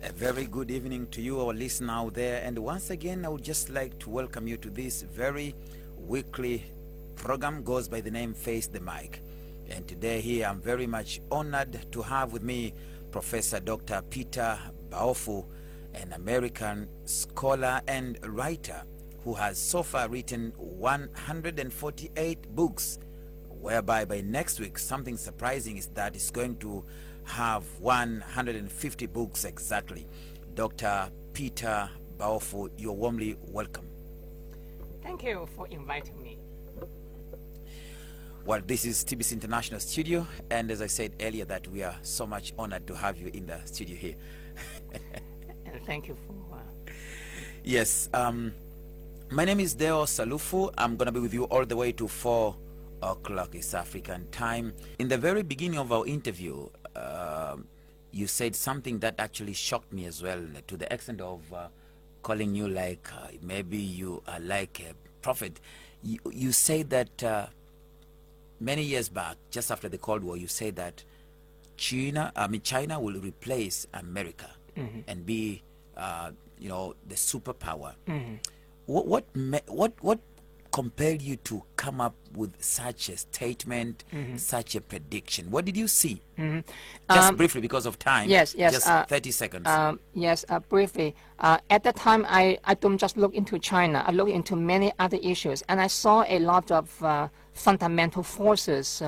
A very good evening to you, our listener out there. And once again, I would just like to welcome you to this very weekly program, goes by the name Face the Mic. And today here, I'm very much honored to have with me Professor Dr. Peter Baofu, an American scholar and writer who has so far written 148 books, whereby by next week, something surprising is that it's going to have 150 books exactly. Dr. Peter Baofu, you're warmly welcome. Thank you for inviting me. Well, this is TBC International Studio, and as I said earlier, that we are so much honored to have you in the studio here. And thank you for... Yes, my name is Deo Salufu. I'm going to be with you all the way to 4 o'clock East African time. In the very beginning of our interview, you said something that actually shocked me as well, to the extent of calling you like maybe you are like a prophet. You said that many years back, just after the Cold War, you said that China will replace America and be, the superpower. What compelled you to come up with such a statement, such a prediction? What did you see? Just briefly, because of time. Yes. Just 30 seconds. Briefly. At that time, I don't just look into China. I look into many other issues, and I saw a lot of fundamental forces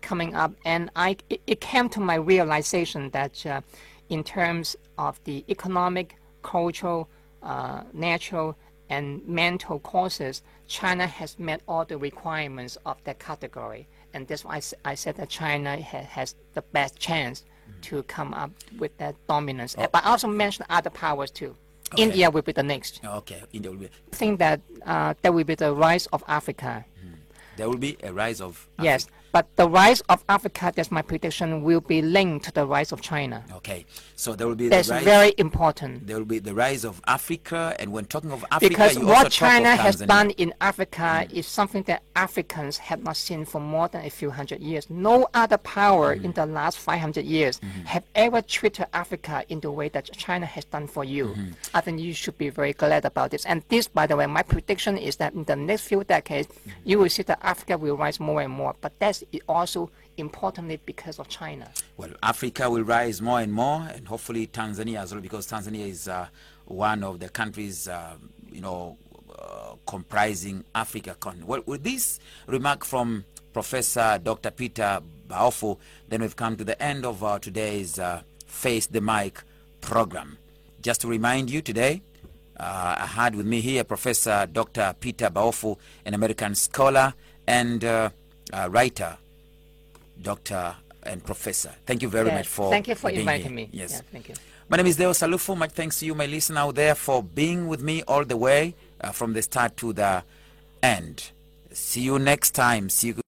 coming up, and it came to my realization that in terms of the economic, cultural, natural, and mental causes, China has met all the requirements of that category. And that's why I said that China has the best chance to come up with that dominance. But I also mentioned other powers too. Okay. India will be the next. Okay, India will be. I think that there will be the rise of Africa. There will be a rise of Africa. Yes, but the rise of Africa, that's my prediction, will be linked to the rise of China. Okay, so there will be that's the rise. Very important. There will be the rise of Africa, and when talking of Africa, because you what also China talk of has Tanzania. done in Africa is something that Africans have not seen for more than a few hundred years. No other power in the last 500 years have ever treated Africa in the way that China has done for you. I think you should be very glad about this. And this, by the way, my prediction is that in the next few decades, you will see that Africa will rise more and more. But that's also importantly because of China. Well, Africa will rise more and more, and hopefully Tanzania as well, because Tanzania is one of the countries, comprising Africa. Well, with this remark from Professor Dr. Peter Baofu, then we've come to the end of today's Face the Mic program. Just to remind you today, I had with me here Professor Dr. Peter Baofu, an American scholar and writer, doctor and professor. Thank you very much for thank you for being inviting here. me. Yes. Yeah, thank you. My name is Deo Salufu. Much thanks to you, my listener out there, for being with me all the way from the start to the end. See you next time. See you.